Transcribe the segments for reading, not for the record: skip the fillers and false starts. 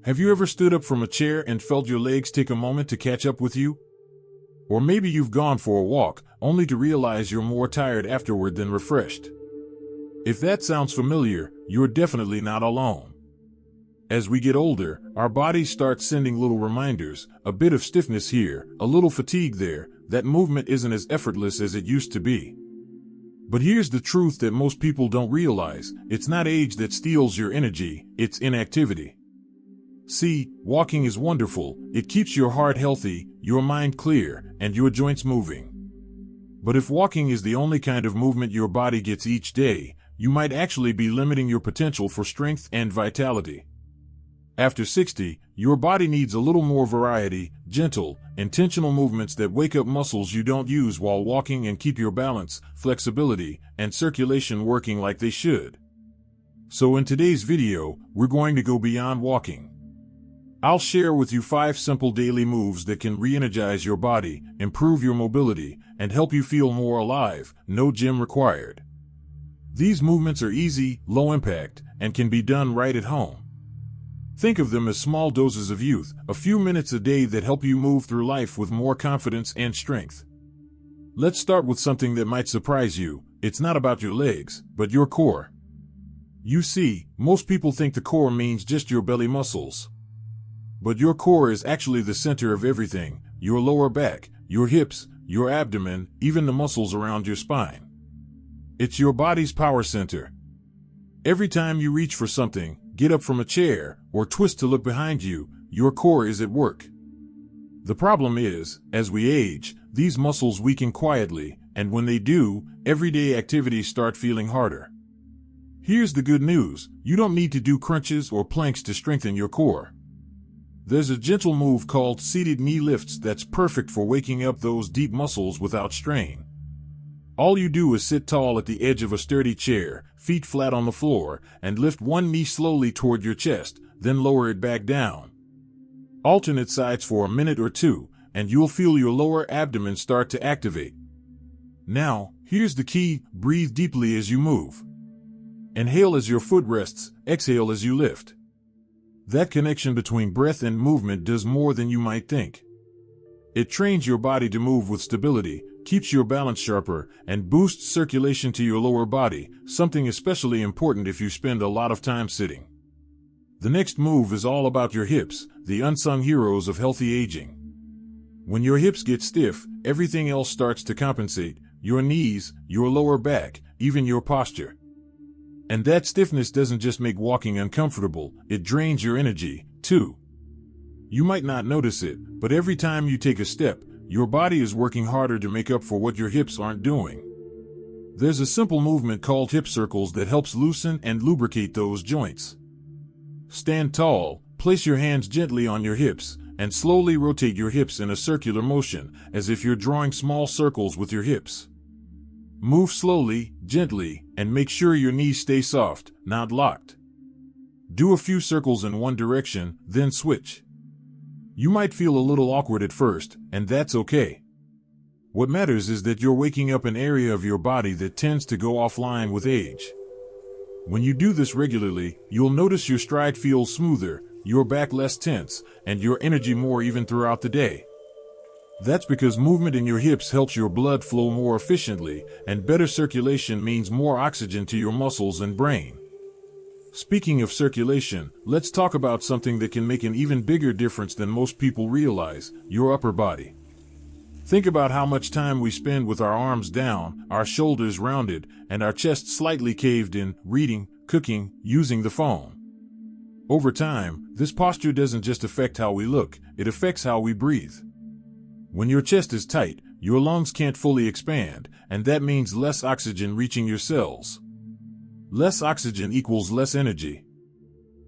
Have you ever stood up from a chair and felt your legs take a moment to catch up with you? Or maybe you've gone for a walk, only to realize you're more tired afterward than refreshed. If that sounds familiar, you're definitely not alone. As we get older, our bodies start sending little reminders, a bit of stiffness here, a little fatigue there, that movement isn't as effortless as it used to be. But here's the truth that most people don't realize: it's not age that steals your energy, it's inactivity. See, walking is wonderful. It keeps your heart healthy, your mind clear, and your joints moving. But if walking is the only kind of movement your body gets each day, you might actually be limiting your potential for strength and vitality. After 60, your body needs a little more variety, gentle, intentional movements that wake up muscles you don't use while walking and keep your balance, flexibility, and circulation working like they should. So in today's video, we're going to go beyond walking. I'll share with you 5 simple daily moves that can re-energize your body, improve your mobility, and help you feel more alive, no gym required. These movements are easy, low impact, and can be done right at home. Think of them as small doses of youth, a few minutes a day that help you move through life with more confidence and strength. Let's start with something that might surprise you. It's not about your legs, but your core. You see, most people think the core means just your belly muscles. But your core is actually the center of everything: your lower back, your hips, your abdomen, even the muscles around your spine. It's your body's power center. Every time you reach for something, get up from a chair, or twist to look behind you, your core is at work. The problem is, as we age, these muscles weaken quietly, and when they do, everyday activities start feeling harder. Here's the good news: you don't need to do crunches or planks to strengthen your core. There's a gentle move called seated knee lifts that's perfect for waking up those deep muscles without strain. All you do is sit tall at the edge of a sturdy chair, feet flat on the floor, and lift one knee slowly toward your chest, then lower it back down. Alternate sides for a minute or two, and you'll feel your lower abdomen start to activate. Now, here's the key: breathe deeply as you move. Inhale as your foot rests, exhale as you lift. That connection between breath and movement does more than you might think. It trains your body to move with stability, keeps your balance sharper, and boosts circulation to your lower body, something especially important if you spend a lot of time sitting. The next move is all about your hips, the unsung heroes of healthy aging. When your hips get stiff, everything else starts to compensate: your knees, your lower back, even your posture. And that stiffness doesn't just make walking uncomfortable, it drains your energy, too. You might not notice it, but every time you take a step, your body is working harder to make up for what your hips aren't doing. There's a simple movement called hip circles that helps loosen and lubricate those joints. Stand tall, place your hands gently on your hips, and slowly rotate your hips in a circular motion, as if you're drawing small circles with your hips. Move slowly, gently, and make sure your knees stay soft, not locked. Do a few circles in one direction, then switch. You might feel a little awkward at first, and that's okay. What matters is that you're waking up an area of your body that tends to go offline with age. When you do this regularly, you'll notice your stride feels smoother, your back less tense, and your energy more even throughout the day. That's because movement in your hips helps your blood flow more efficiently, and better circulation means more oxygen to your muscles and brain. Speaking of circulation, let's talk about something that can make an even bigger difference than most people realize: your upper body. Think about how much time we spend with our arms down, our shoulders rounded, and our chest slightly caved in, reading, cooking, using the phone. Over time, this posture doesn't just affect how we look, it affects how we breathe. When your chest is tight, your lungs can't fully expand, and that means less oxygen reaching your cells. Less oxygen equals less energy.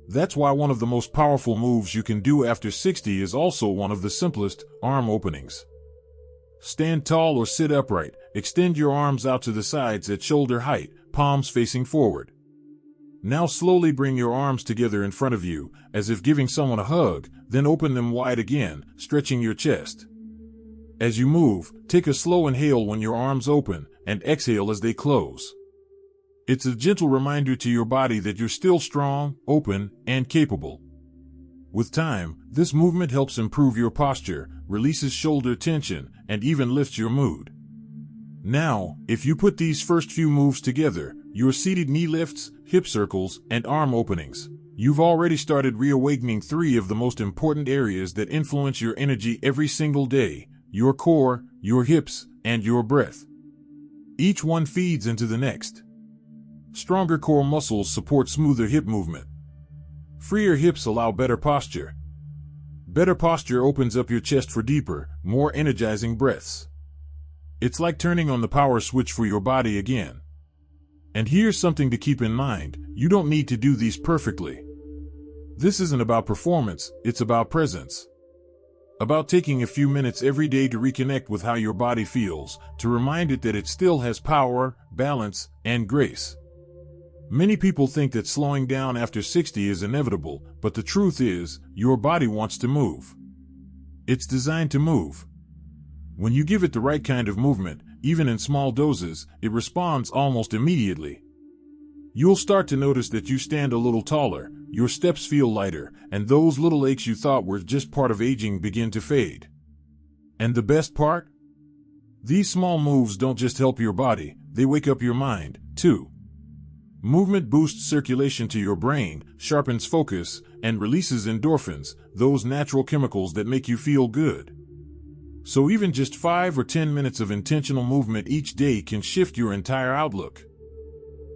That's why one of the most powerful moves you can do after 60 is also one of the simplest: arm openings. Stand tall or sit upright, extend your arms out to the sides at shoulder height, palms facing forward. Now slowly bring your arms together in front of you, as if giving someone a hug, then open them wide again, stretching your chest. As you move, take a slow inhale when your arms open, and exhale as they close. It's a gentle reminder to your body that you're still strong, open, and capable. With time, this movement helps improve your posture, releases shoulder tension, and even lifts your mood. Now, if you put these first few moves together, your seated knee lifts, hip circles, and arm openings, you've already started reawakening 3 of the most important areas that influence your energy every single day: your core, your hips, and your breath. Each one feeds into the next. Stronger core muscles support smoother hip movement. Freer hips allow better posture. Better posture opens up your chest for deeper, more energizing breaths. It's like turning on the power switch for your body again. And here's something to keep in mind: you don't need to do these perfectly. This isn't about performance, it's about presence. About taking a few minutes every day to reconnect with how your body feels, to remind it that it still has power, balance, and grace. Many people think that slowing down after 60 is inevitable, but the truth is, your body wants to move. It's designed to move. When you give it the right kind of movement, even in small doses, it responds almost immediately. You'll start to notice that you stand a little taller, your steps feel lighter, and those little aches you thought were just part of aging begin to fade. And the best part? These small moves don't just help your body, they wake up your mind, too. Movement boosts circulation to your brain, sharpens focus, and releases endorphins, those natural chemicals that make you feel good. So even just 5 or 10 minutes of intentional movement each day can shift your entire outlook.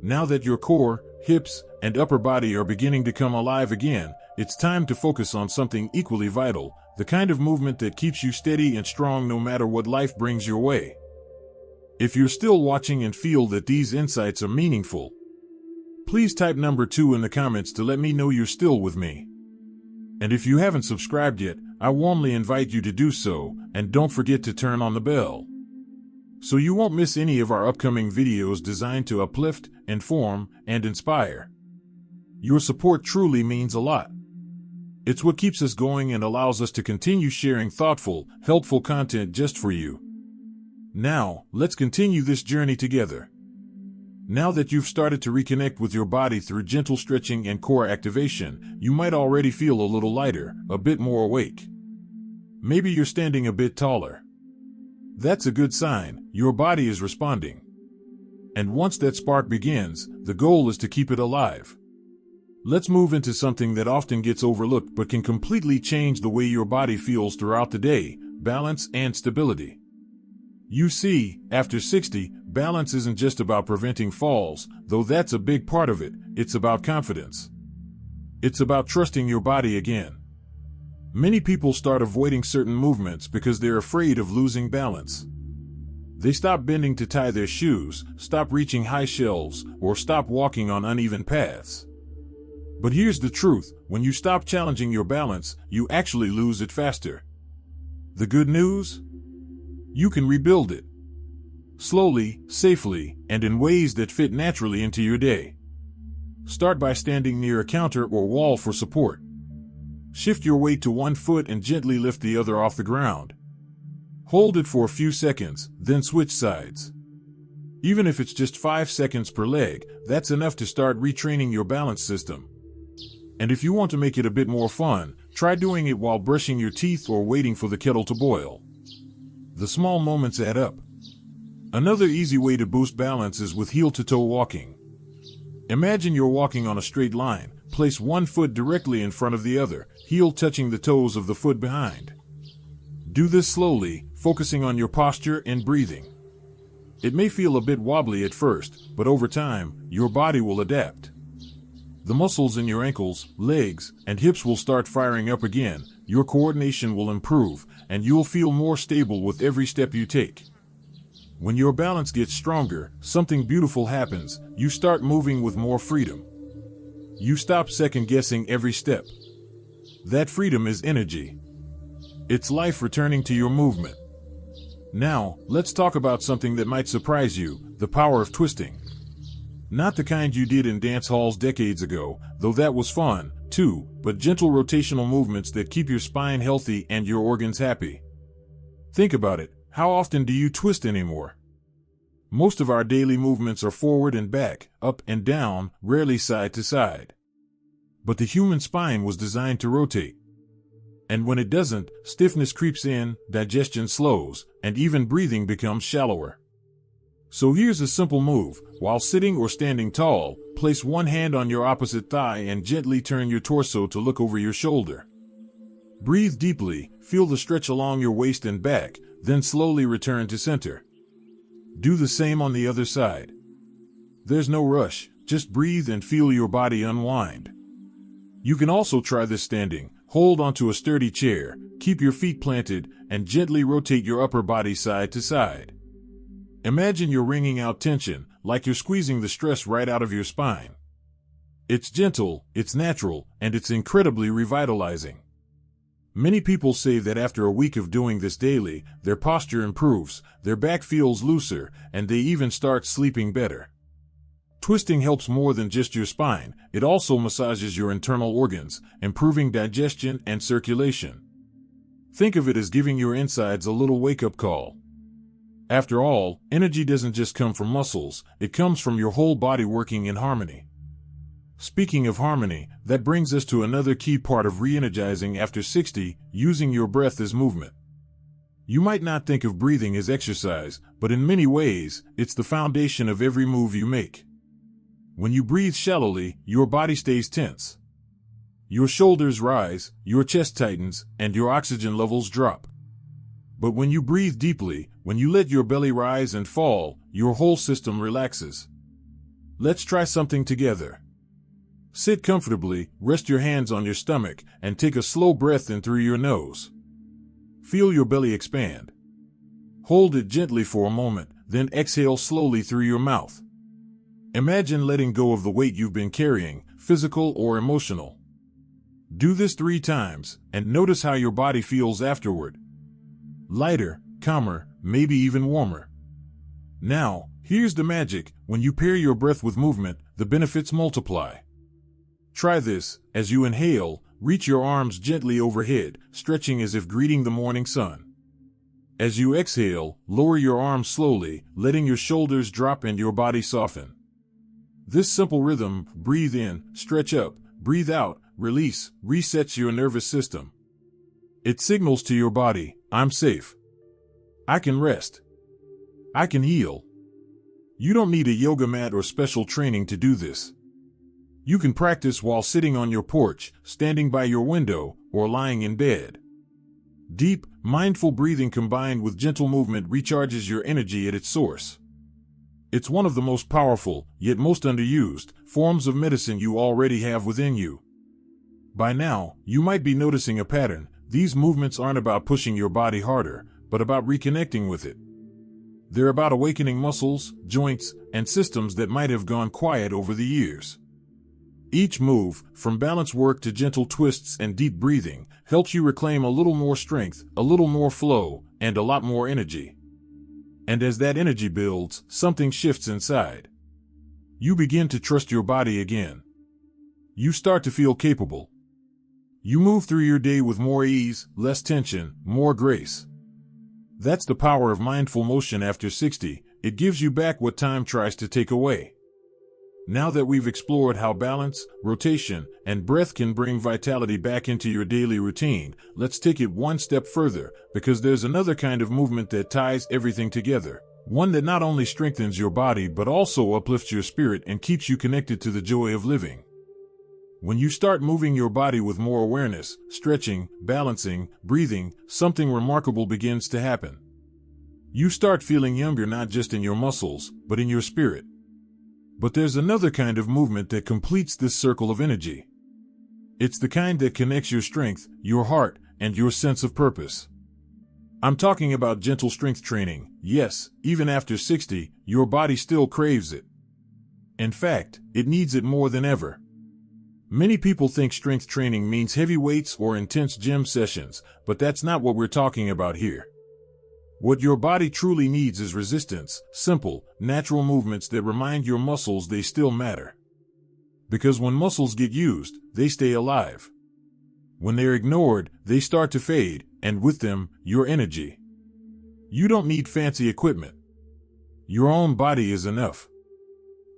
Now that your core, hips, and upper body are beginning to come alive again, it's time to focus on something equally vital, the kind of movement that keeps you steady and strong no matter what life brings your way. If you're still watching and feel that these insights are meaningful, please type number 2 in the comments to let me know you're still with me. And if you haven't subscribed yet, I warmly invite you to do so, and don't forget to turn on the bell, so you won't miss any of our upcoming videos designed to uplift, inform, and inspire. Your support truly means a lot. It's what keeps us going and allows us to continue sharing thoughtful, helpful content just for you. Now, let's continue this journey together. Now that you've started to reconnect with your body through gentle stretching and core activation, you might already feel a little lighter, a bit more awake. Maybe you're standing a bit taller. That's a good sign, your body is responding. And once that spark begins, the goal is to keep it alive. Let's move into something that often gets overlooked but can completely change the way your body feels throughout the day: balance and stability. You see, after 60, balance isn't just about preventing falls, though that's a big part of it. It's about confidence. It's about trusting your body again. Many people start avoiding certain movements because they're afraid of losing balance. They stop bending to tie their shoes, stop reaching high shelves, or stop walking on uneven paths. But here's the truth: when you stop challenging your balance, you actually lose it faster. The good news? You can rebuild it. Slowly, safely, and in ways that fit naturally into your day. Start by standing near a counter or wall for support. Shift your weight to one foot and gently lift the other off the ground. Hold it for a few seconds, then switch sides. Even if it's just 5 seconds per leg, that's enough to start retraining your balance system. And if you want to make it a bit more fun, try doing it while brushing your teeth or waiting for the kettle to boil. The small moments add up. Another easy way to boost balance is with heel-to-toe walking. Imagine you're walking on a straight line. Place one foot directly in front of the other, heel touching the toes of the foot behind. Do this slowly, focusing on your posture and breathing. It may feel a bit wobbly at first, but over time, your body will adapt. The muscles in your ankles, legs, and hips will start firing up again, your coordination will improve, and you'll feel more stable with every step you take. When your balance gets stronger, something beautiful happens: you start moving with more freedom. You stop second-guessing every step. That freedom is energy. It's life returning to your movement. Now, let's talk about something that might surprise you: the power of twisting. Not the kind you did in dance halls decades ago, though that was fun, too, but gentle rotational movements that keep your spine healthy and your organs happy. Think about it. How often do you twist anymore? Most of our daily movements are forward and back, up and down, rarely side to side. But the human spine was designed to rotate. And when it doesn't, stiffness creeps in, digestion slows, and even breathing becomes shallower. So here's a simple move. While sitting or standing tall, place one hand on your opposite thigh and gently turn your torso to look over your shoulder. Breathe deeply, feel the stretch along your waist and back, then slowly return to center. Do the same on the other side. There's no rush, just breathe and feel your body unwind. You can also try this standing. Hold onto a sturdy chair, keep your feet planted, and gently rotate your upper body side to side. Imagine you're wringing out tension, like you're squeezing the stress right out of your spine. It's gentle, it's natural, and it's incredibly revitalizing. Many people say that after a week of doing this daily, their posture improves, their back feels looser, and they even start sleeping better. Twisting helps more than just your spine, it also massages your internal organs, improving digestion and circulation. Think of it as giving your insides a little wake-up call. After all, energy doesn't just come from muscles, it comes from your whole body working in harmony. Speaking of harmony, that brings us to another key part of re-energizing after 60, using your breath as movement. You might not think of breathing as exercise, but in many ways, it's the foundation of every move you make. When you breathe shallowly, your body stays tense. Your shoulders rise, your chest tightens, and your oxygen levels drop. But when you breathe deeply, when you let your belly rise and fall, your whole system relaxes. Let's try something together. Sit comfortably, rest your hands on your stomach, and take a slow breath in through your nose. Feel your belly expand. Hold it gently for a moment, then exhale slowly through your mouth. Imagine letting go of the weight you've been carrying, physical or emotional. Do this 3 times, and notice how your body feels afterward. Lighter, calmer, maybe even warmer. Now, here's the magic. When you pair your breath with movement, the benefits multiply. Try this. As you inhale, reach your arms gently overhead, stretching as if greeting the morning sun. As you exhale, lower your arms slowly, letting your shoulders drop and your body soften. This simple rhythm, breathe in, stretch up, breathe out, release, resets your nervous system. It signals to your body, I'm safe. I can rest. I can heal. You don't need a yoga mat or special training to do this. You can practice while sitting on your porch, standing by your window, or lying in bed. Deep, mindful breathing combined with gentle movement recharges your energy at its source. It's one of the most powerful, yet most underused, forms of medicine you already have within you. By now, you might be noticing a pattern. These movements aren't about pushing your body harder, but about reconnecting with it. They're about awakening muscles, joints, and systems that might have gone quiet over the years. Each move, from balance work to gentle twists and deep breathing, helps you reclaim a little more strength, a little more flow, and a lot more energy. And as that energy builds, something shifts inside. You begin to trust your body again. You start to feel capable. You move through your day with more ease, less tension, more grace. That's the power of mindful motion after 60. It gives you back what time tries to take away. Now that we've explored how balance, rotation, and breath can bring vitality back into your daily routine, let's take it one step further, because there's another kind of movement that ties everything together. One that not only strengthens your body but also uplifts your spirit and keeps you connected to the joy of living. When you start moving your body with more awareness, stretching, balancing, breathing, something remarkable begins to happen. You start feeling younger not just in your muscles, but in your spirit. But there's another kind of movement that completes this circle of energy. It's the kind that connects your strength, your heart, and your sense of purpose. I'm talking about gentle strength training. Yes, even after 60, your body still craves it. In fact, it needs it more than ever. Many people think strength training means heavy weights or intense gym sessions, but that's not what we're talking about here. What your body truly needs is resistance, simple, natural movements that remind your muscles they still matter. Because when muscles get used, they stay alive. When they're ignored, they start to fade, and with them, your energy. You don't need fancy equipment. Your own body is enough.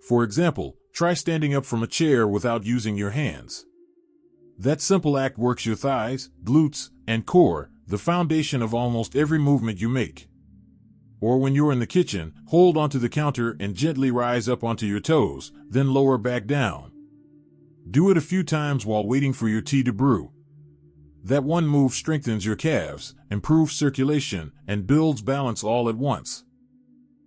For example, try standing up from a chair without using your hands. That simple act works your thighs, glutes, and core, the foundation of almost every movement you make. Or when you're in the kitchen, hold onto the counter and gently rise up onto your toes, then lower back down. Do it a few times while waiting for your tea to brew. That one move strengthens your calves, improves circulation, and builds balance all at once.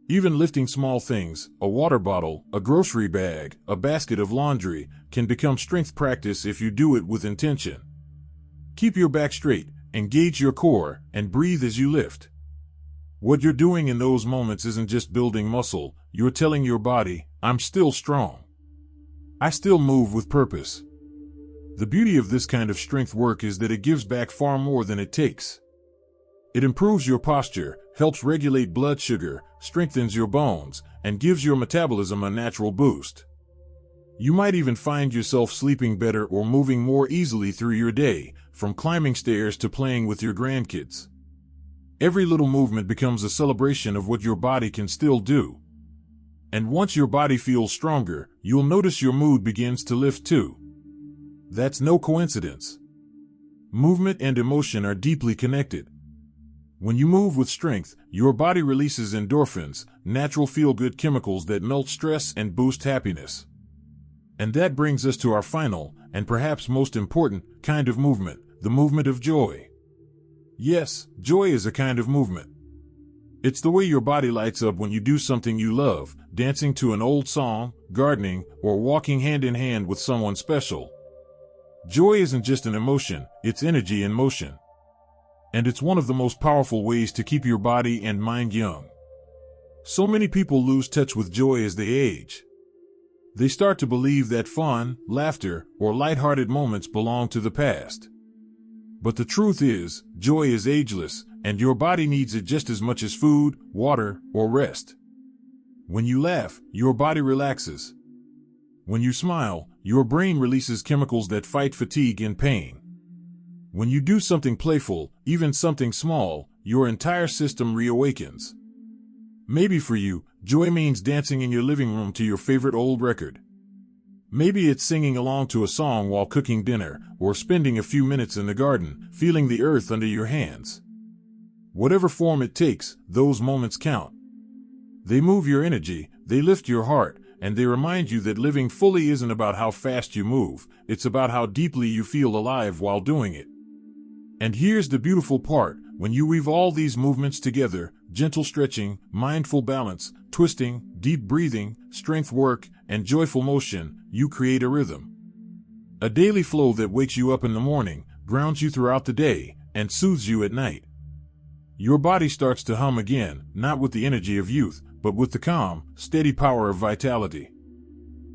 Even lifting small things, a water bottle, a grocery bag, a basket of laundry, can become strength practice if you do it with intention. Keep your back straight, engage your core, and breathe as you lift. What you're doing in those moments isn't just building muscle, you're telling your body, I'm still strong. I still move with purpose. The beauty of this kind of strength work is that it gives back far more than it takes. It improves your posture, helps regulate blood sugar, strengthens your bones, and gives your metabolism a natural boost. You might even find yourself sleeping better or moving more easily through your day, from climbing stairs to playing with your grandkids. Every little movement becomes a celebration of what your body can still do. And once your body feels stronger, you'll notice your mood begins to lift too. That's no coincidence. Movement and emotion are deeply connected. When you move with strength, your body releases endorphins, natural feel-good chemicals that melt stress and boost happiness. And that brings us to our final, and perhaps most important, kind of movement, the movement of joy. Yes, joy is a kind of movement. It's the way your body lights up when you do something you love, dancing to an old song, gardening, or walking hand in hand with someone special. Joy isn't just an emotion, it's energy in motion. And it's one of the most powerful ways to keep your body and mind young. So many people lose touch with joy as they age. They start to believe that fun, laughter, or lighthearted moments belong to the past. But the truth is, joy is ageless, and your body needs it just as much as food, water, or rest. When you laugh, your body relaxes. When you smile, your brain releases chemicals that fight fatigue and pain. When you do something playful, even something small, your entire system reawakens. Maybe for you, joy means dancing in your living room to your favorite old record. Maybe it's singing along to a song while cooking dinner, or spending a few minutes in the garden, feeling the earth under your hands. Whatever form it takes, those moments count. They move your energy, they lift your heart, and they remind you that living fully isn't about how fast you move, it's about how deeply you feel alive while doing it. And here's the beautiful part, when you weave all these movements together, gentle stretching, mindful balance, twisting, deep breathing, strength work, and joyful motion, you create a rhythm. A daily flow that wakes you up in the morning, grounds you throughout the day, and soothes you at night. Your body starts to hum again, not with the energy of youth, but with the calm, steady power of vitality.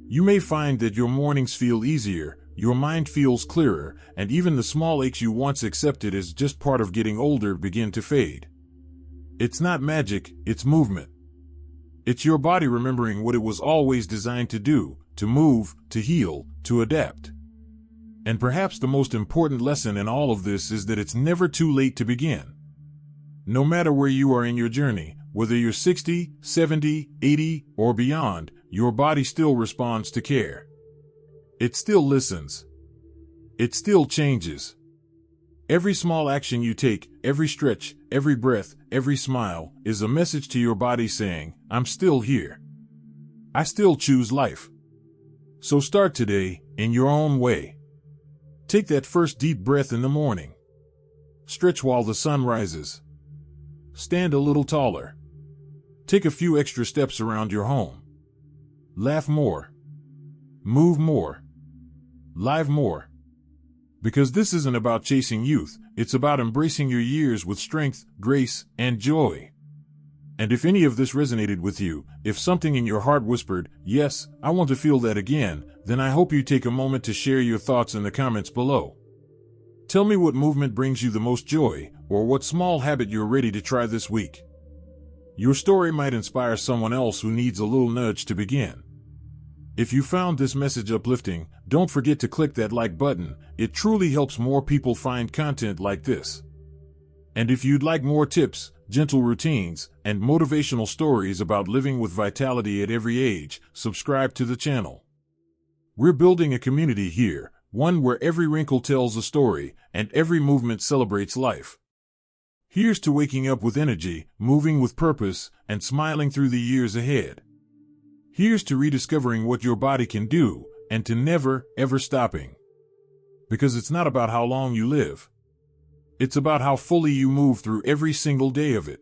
You may find that your mornings feel easier, your mind feels clearer, and even the small aches you once accepted as just part of getting older begin to fade. It's not magic, it's movement. It's your body remembering what it was always designed to do, to move, to heal, to adapt. And perhaps the most important lesson in all of this is that it's never too late to begin. No matter where you are in your journey, whether you're 60, 70, 80, or beyond, your body still responds to care. It still listens. It still changes. Every small action you take, every stretch, every breath, every smile, is a message to your body saying, I'm still here. I still choose life. So start today, in your own way. Take that first deep breath in the morning. Stretch while the sun rises. Stand a little taller. Take a few extra steps around your home. Laugh more. Move more. Live more. Because this isn't about chasing youth, it's about embracing your years with strength, grace, and joy. And if any of this resonated with you, if something in your heart whispered, yes, I want to feel that again, then I hope you take a moment to share your thoughts in the comments below. Tell me what movement brings you the most joy, or what small habit you're ready to try this week. Your story might inspire someone else who needs a little nudge to begin. If you found this message uplifting, don't forget to click that like button. It truly helps more people find content like this. And if you'd like more tips, gentle routines, and motivational stories about living with vitality at every age, subscribe to the channel. We're building a community here, one where every wrinkle tells a story and every movement celebrates life. Here's to waking up with energy, moving with purpose, and smiling through the years ahead. Here's to rediscovering what your body can do, and to never, ever stopping. Because it's not about how long you live. It's about how fully you move through every single day of it.